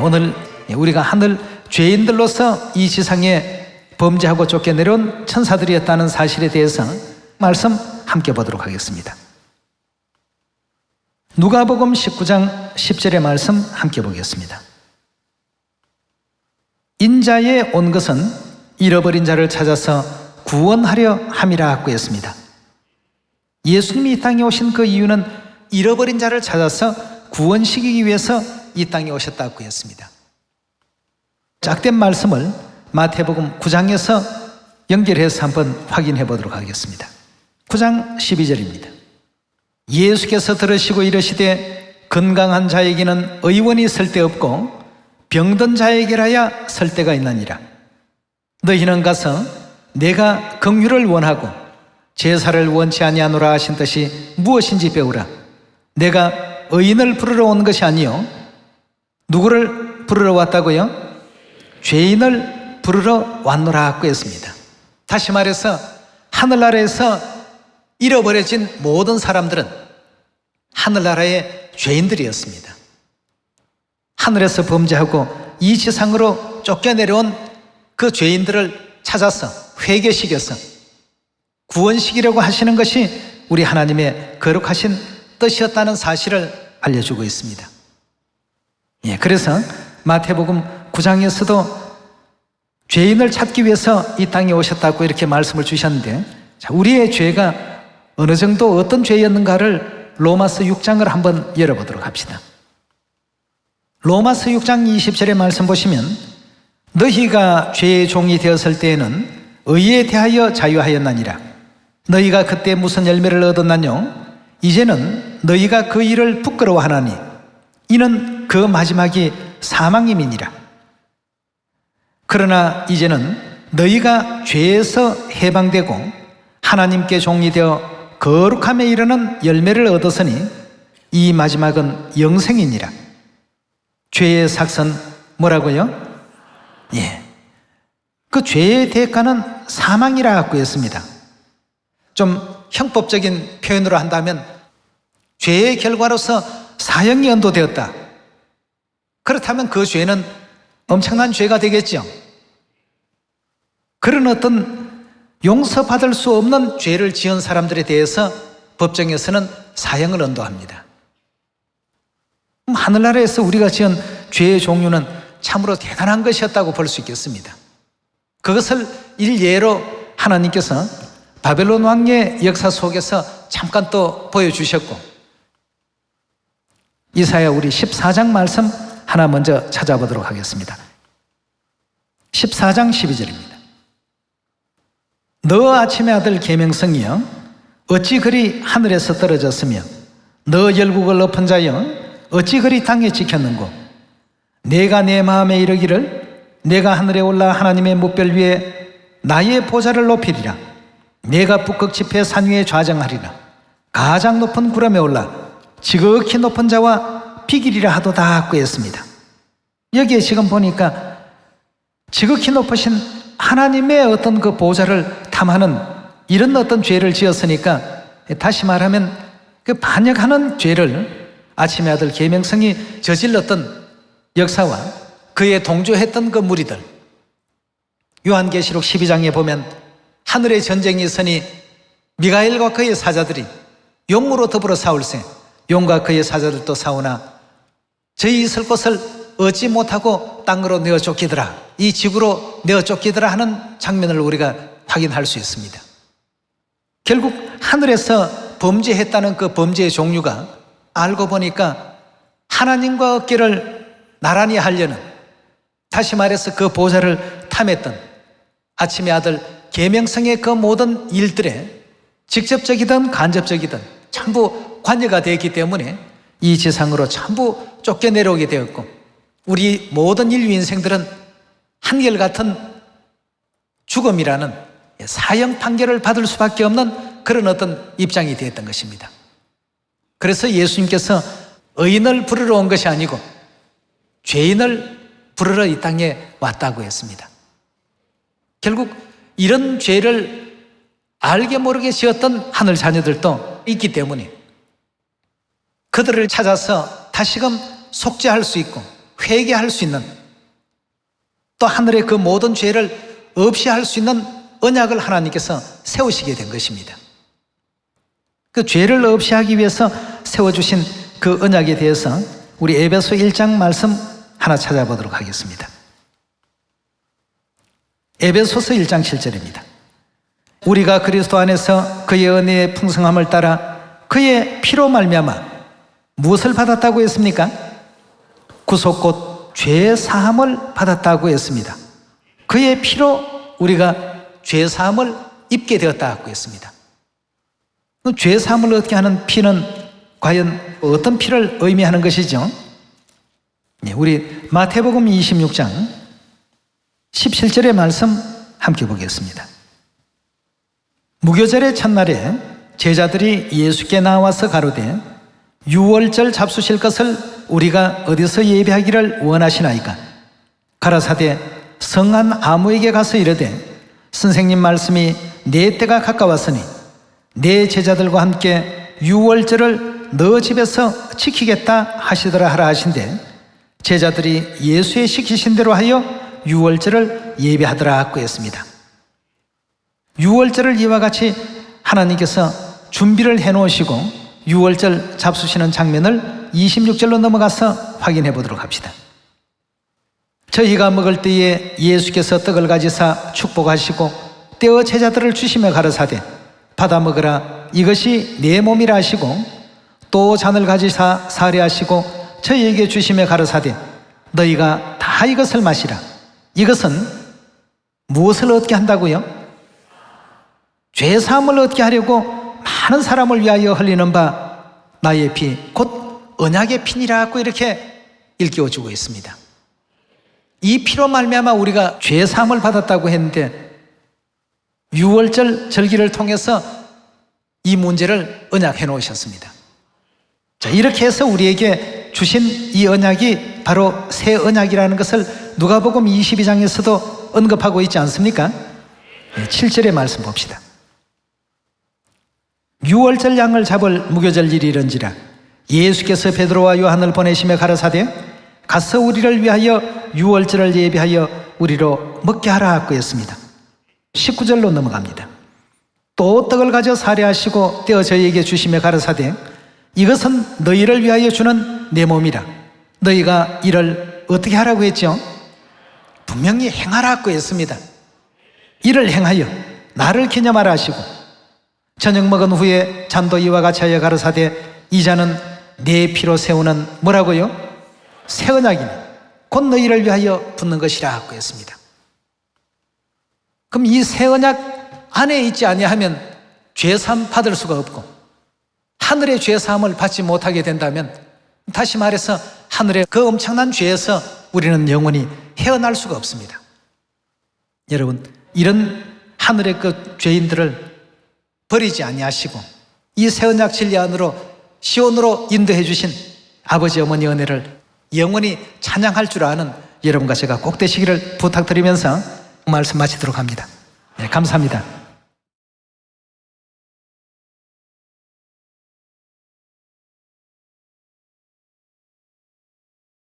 오늘 우리가 하늘 죄인들로서 이 지상에 범죄하고 쫓겨내려온 천사들이었다는 사실에 대해서 말씀 함께 보도록 하겠습니다. 누가복음 19장 10절의 말씀 함께 보겠습니다. 인자에 온 것은 잃어버린 자를 찾아서 구원하려 함이라고 했습니다. 예수님이 이 땅에 오신 그 이유는 잃어버린 자를 찾아서 구원시키기 위해서 이 땅에 오셨다고 했습니다. 짝된 말씀을 마태복음 9장에서 연결해서 한번 확인해 보도록 하겠습니다. 9장 12절입니다. 예수께서 들으시고 이르시되 건강한 자에게는 의원이 쓸데없고 병든 자에게라야 쓸데가 있느니라. 너희는 가서 내가 긍휼을 원하고 제사를 원치 아니하노라 하신 뜻이 무엇인지 배우라. 내가 의인을 부르러 온 것이 아니요 누구를 부르러 왔다고요? 죄인을 부르러 왔노라고 했습니다. 다시 말해서 하늘나라에서 잃어버려진 모든 사람들은 하늘나라의 죄인들이었습니다. 하늘에서 범죄하고 이 지상으로 쫓겨내려온 그 죄인들을 찾아서 회개시켜서 구원시키려고 하시는 것이 우리 하나님의 거룩하신 뜻이었다는 사실을 알려주고 있습니다. 그래서 마태복음 9장에서도 죄인을 찾기 위해서 이 땅에 오셨다고 이렇게 말씀을 주셨는데, 우리의 죄가 어느 정도 어떤 죄였는가를 로마서 6장을 한번 열어보도록 합시다. 로마서 6장 20절의 말씀 보시면 너희가 죄의 종이 되었을 때에는 의에 대하여 자유하였나니라. 너희가 그때 무슨 열매를 얻었나뇨? 이제는 너희가 그 일을 부끄러워하나니 이는 그 마지막이 사망임이니라. 그러나 이제는 너희가 죄에서 해방되고 하나님께 종이 되어 거룩함에 이르는 열매를 얻었으니 이 마지막은 영생이니라. 죄의 삭은 뭐라고요? 그 죄의 대가는 사망이라고 했습니다. 좀 형법적인 표현으로 한다면 죄의 결과로서 사형이 연도되었다. 그렇다면 그 죄는 엄청난 죄가 되겠죠. 그런 어떤 용서받을 수 없는 죄를 지은 사람들에 대해서 법정에서는 사형을 언도합니다. 하늘나라에서 우리가 지은 죄의 종류는 참으로 대단한 것이었다고 볼 수 있겠습니다. 그것을 일예로 하나님께서 바벨론 왕의 역사 속에서 잠깐 또 보여주셨고, 이사야 우리 14장 말씀 하나 먼저 찾아보도록 하겠습니다. 14장 12절입니다. 너 아침의 아들 계명성이여 어찌 그리 하늘에서 떨어졌으며 너 열국을 엎은 자여 어찌 그리 땅에 지켰는고 내가 내 마음에 이르기를 내가 하늘에 올라 하나님의 뭇별 위에 나의 보좌를 높이리라. 내가 북극 지폐 산 위에 좌정하리라. 가장 높은 구름에 올라 지극히 높은 자와 비기리라 하도다 하고 했습니다. 여기에 지금 보니까 지극히 높으신 하나님의 어떤 그 보좌를 탐하는 이런 어떤 죄를 지었으니까, 다시 말하면 그 반역하는 죄를 아침의 아들 계명성이 저질렀던 역사와 그에 동조했던 그 무리들, 요한계시록 12장에 보면 하늘의 전쟁이 있으니 미가엘과 그의 사자들이 용으로 더불어 싸울세 용과 그의 사자들도 싸우나 저희 있을 곳을 얻지 못하고 땅으로 내어 쫓기더라, 이 지구로 내어 쫓기더라 하는 장면을 우리가 확인할 수 있습니다. 결국 하늘에서 범죄했다는 그 범죄의 종류가 알고 보니까 하나님과 어깨를 나란히 하려는, 다시 말해서 그 보좌를 탐했던 아침의 아들 계명성의 그 모든 일들에 직접적이든 간접적이든 전부 관여가 되었기 때문에 이 지상으로 전부 쫓겨내려오게 되었고, 우리 모든 인류 인생들은 한결같은 죽음이라는 사형 판결을 받을 수밖에 없는 그런 어떤 입장이 되었던 것입니다. 그래서 예수님께서 의인을 부르러 온 것이 아니고 죄인을 부르러 이 땅에 왔다고 했습니다. 결국 이런 죄를 알게 모르게 지었던 하늘 자녀들도 있기 때문에 그들을 찾아서 다시금 속죄할 수 있고 회개할 수 있는, 또 하늘의 그 모든 죄를 없이 할 수 있는 언약을 하나님께서 세우시게 된 것입니다. 그 죄를 없이 하기 위해서 세워주신 그 언약에 대해서 우리 에베소 1장 말씀 하나 찾아보도록 하겠습니다. 에베소서 1장 7절입니다. 우리가 그리스도 안에서 그의 은혜의 풍성함을 따라 그의 피로 말미암아 무엇을 받았다고 했습니까? 구속 곧 죄 사함을 받았다고 했습니다. 그의 피로 우리가 죄 사함을 입게 되었다고 했습니다. 죄 사함을 얻게 하는 피는 과연 어떤 피를 의미하는 것이죠? 우리 마태복음 26장 17절의 말씀 함께 보겠습니다. 무교절의 첫날에 제자들이 예수께 나와서 가로되 유월절 잡수실 것을 우리가 어디서 예배하기를 원하시나이까? 가라사대 성한 아무에게 가서 이르되 선생님 말씀이 내 때가 가까웠으니 내 제자들과 함께 유월절을 너 집에서 지키겠다 하시더라 하라 하신대 제자들이 예수의 시키신 대로 하여 유월절을 예배하더라 하고 했습니다. 유월절을 이와 같이 하나님께서 준비를 해놓으시고 유월절 잡수시는 장면을 26절로 넘어가서 확인해 보도록 합시다. 저희가 먹을 때에 예수께서 떡을 가지사 축복하시고 떼어 제자들을 주시며 가르사대 받아 먹으라 이것이 내 몸이라 하시고 또 잔을 가지사 사례하시고 저희에게 주시며 가르사대 너희가 다 이것을 마시라. 이것은 무엇을 얻게 한다고요? 죄사함을 얻게 하려고 많은 사람을 위하여 흘리는 바 나의 피 곧 언약의 피니라고 이렇게 일깨워주고 있습니다. 이 피로 말미암아 우리가 죄사함을 받았다고 했는데 유월절 절기를 통해서 이 문제를 언약해 놓으셨습니다. 자, 이렇게 해서 우리에게 주신 이 언약이 바로 새 언약이라는 것을 누가복음 22장에서도 언급하고 있지 않습니까? 7절의 말씀 봅시다. 유월절 양을 잡을 무교절 일이 이런지라 예수께서 베드로와 요한을 보내시며 가라사대 가서 우리를 위하여 유월절을 예비하여 우리로 먹게 하라 하고 했습니다. 19절로 넘어갑니다. 또 떡을 가져 사례하시고 떼어 저희에게 주시며 가라사대 이것은 너희를 위하여 주는 내 몸이라. 너희가 이를 어떻게 하라고 했죠? 분명히 행하라고 했습니다. 이를 행하여 나를 기념하라 하시고 저녁 먹은 후에 잔도 이와 같이 하여 가르사대 이 잔은 내 피로 세우는 뭐라고요? 새 언약이니 곧 너희를 위하여 붓는 것이라 하고 했습니다. 그럼 이 새 언약 안에 있지 아니하면 죄사함 받을 수가 없고 하늘의 죄사함을 받지 못하게 된다면 다시 말해서 하늘의 그 엄청난 죄에서 우리는 영원히 헤어날 수가 없습니다. 여러분 이런 하늘의 그 죄인들을 버리지 아니하시고 이 새 언약 진리 안으로 시온으로 인도해 주신 아버지 어머니 은혜를 영원히 찬양할 줄 아는 여러분과 제가 꼭 되시기를 부탁드리면서 말씀 마치도록 합니다. 네, 감사합니다.